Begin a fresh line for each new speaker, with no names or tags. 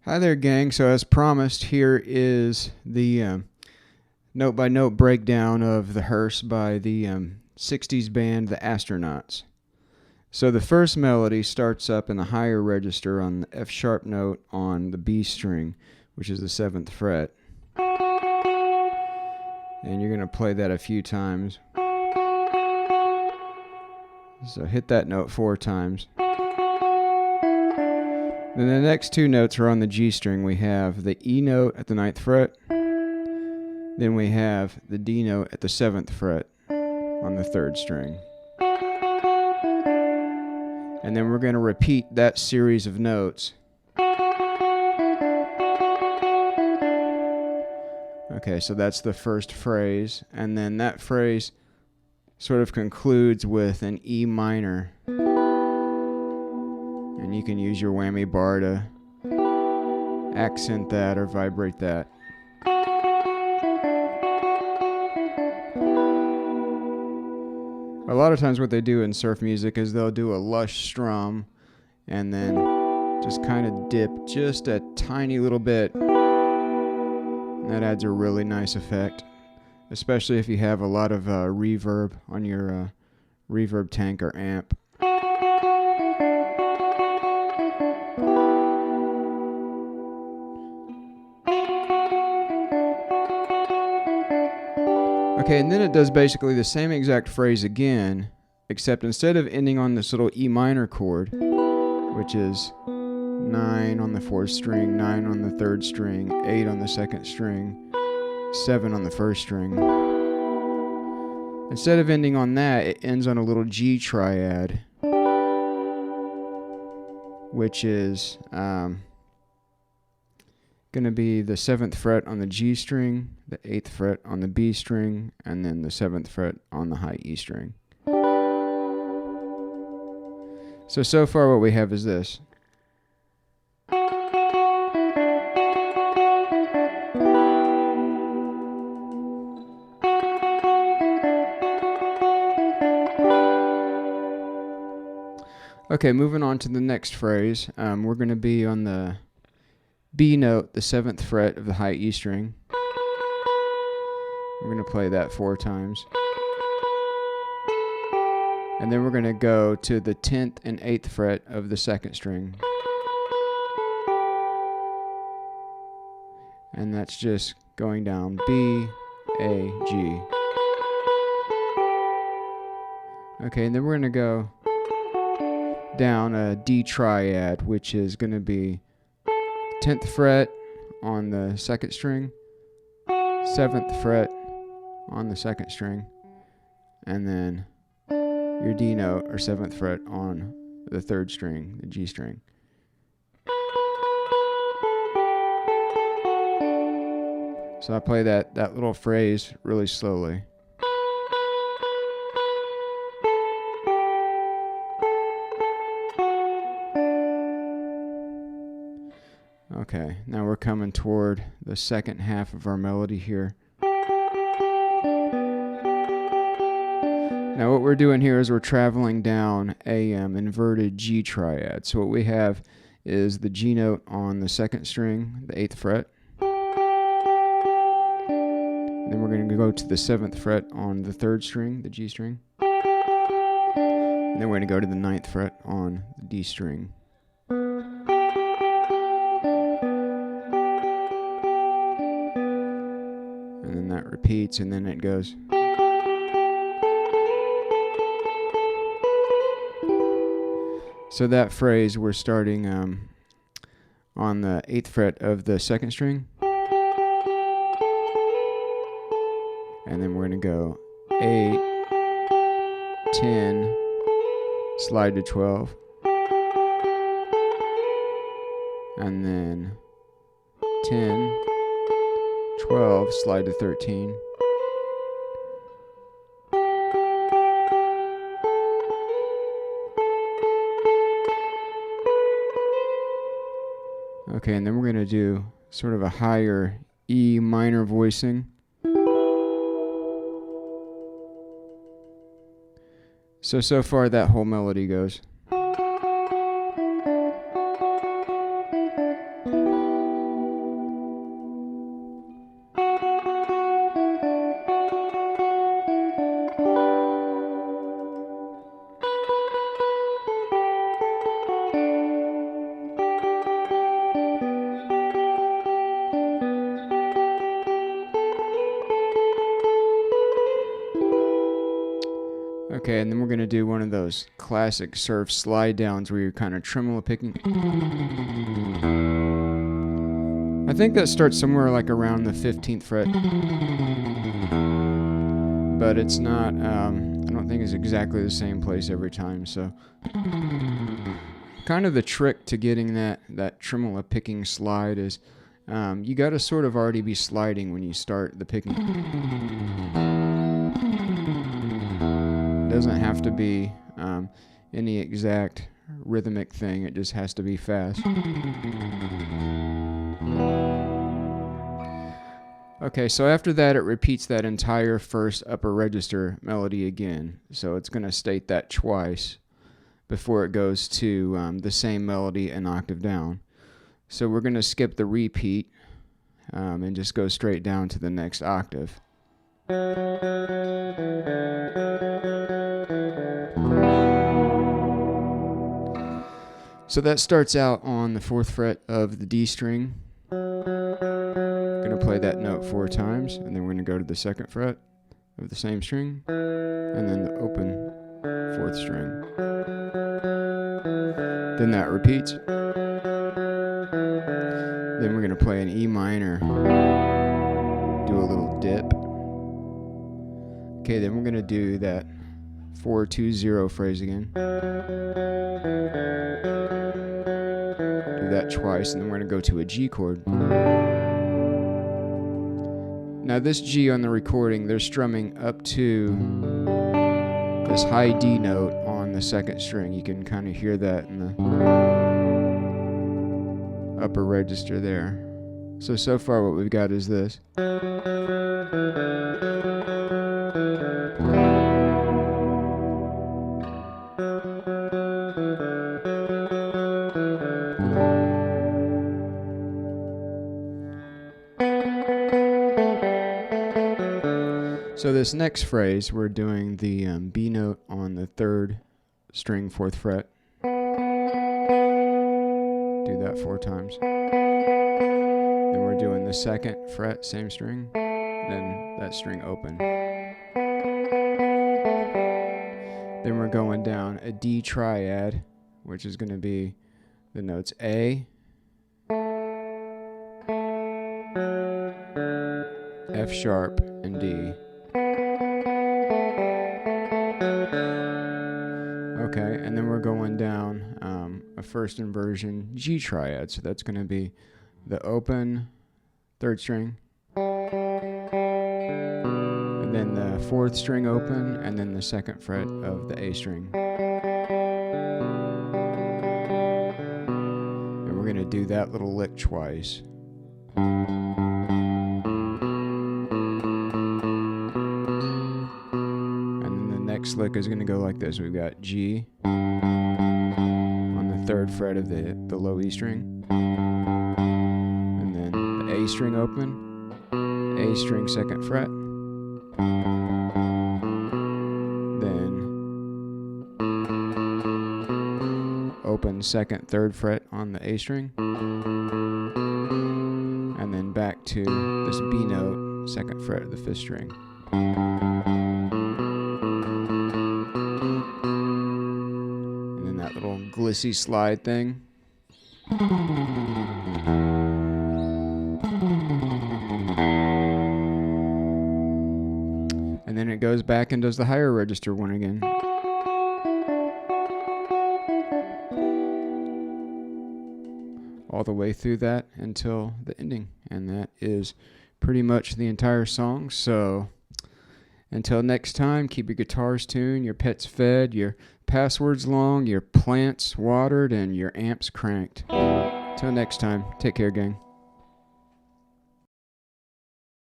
Hi there, gang. So as promised, here is the note-by-note breakdown of the Hearse by the 60s band The Astronauts. So the first melody starts up in the higher register on the F sharp note on the B string, which is the 7th fret. And you're going to play that a few times. So hit that note 4 times. Then the next two notes are on the G string. We have the E note at the 9th fret. Then we have the D note at the 7th fret on the 3rd string. And then we're going to repeat that series of notes. Okay, so that's the first phrase. And then that phrase sort of concludes with an E minor. And you can use your whammy bar to accent that or vibrate that. A lot of times what they do in surf music is they'll do a lush strum and then just kind of dip just a tiny little bit. And that adds a really nice effect, especially if you have a lot of reverb on your reverb tank or amp. Okay, and then it does basically the same exact phrase again, except instead of ending on this little E minor chord, which is 9 on the 4th string, 9 on the 3rd string, 8 on the 2nd string, 7 on the 1st string. Instead of ending on that, it ends on a little G triad, which is going to be the 7th fret on the G string, the 8th fret on the B string, and then the 7th fret on the high E string. So far what we have is this. Okay, moving on to the next phrase. We're going to be on the B note, the 7th fret of the high E string. We're going to play that 4 times. And then we're going to go to the 10th and 8th fret of the 2nd string. And that's just going down B, A, G. Okay, and then we're going to go down a D triad, which is going to be 10th fret on the 2nd string, 7th fret on the 2nd string, and then your D note or 7th fret on the 3rd string, the G string. So I play that little phrase really slowly. Okay, now we're coming toward the second half of our melody here. Now what we're doing here is we're traveling down a inverted G triad. So what we have is the G note on the 2nd string, the 8th fret. And then we're going to go to the 7th fret on the 3rd string, the G string. And then we're going to go to the 9th fret on the D string. And then that repeats, and then it goes. So that phrase, we're starting on the 8th fret of the 2nd string. And then we're going to go 8, 10, slide to 12. And then 10, 12, slide to 13. Okay, and then we're going to do sort of a higher E minor voicing. So far that whole melody goes. Okay, and then we're going to do one of those classic surf slide downs where you're kind of tremolo picking. I think that starts somewhere like around the 15th fret. But it's not, I don't think it's exactly the same place every time, so. Kind of the trick to getting that tremolo picking slide is you got to sort of already be sliding when you start the picking. It doesn't have to be any exact rhythmic thing, it just has to be fast. Okay, so after that it repeats that entire first upper register melody again. So it's going to state that twice before it goes to the same melody an octave down. So we're going to skip the repeat and just go straight down to the next octave. So that starts out on the 4th fret of the D string. Going to play that note 4 times, and then we're going to go to the 2nd fret of the same string, and then the open 4th string. Then that repeats. Then we're going to play an E minor, do a little dip. Okay, then we're going to do that 4-2-0 phrase again. Do that twice, and then we're going to go to a G chord. Now this G on the recording, they're strumming up to this high D note on the 2nd string. You can kind of hear that in the upper register there. So far what we've got is this. So this next phrase, we're doing the B note on the 3rd string, 4th fret. Do that 4 times. Then we're doing the 2nd fret, same string. Then that string open. Then we're going down a D triad, which is going to be the notes A, F sharp, and D. Okay, and then we're going down a first inversion G triad, so that's going to be the open 3rd string, and then the 4th string open, and then the 2nd fret of the A string. And we're going to do that little lick twice. Next lick is going to go like this. We've got G on the 3rd fret of the low E string, and then the A string open, A string 2nd fret, then open 2nd, 3rd fret on the A string, and then back to this B note, 2nd fret of the 5th string. That little glissy slide thing. And then it goes back and does the higher register one again. All the way through that until the ending. And that is pretty much the entire song. So until next time, keep your guitars tuned, your pets fed, your passwords long, your plants watered, and your amps cranked. Till next time, take care, gang.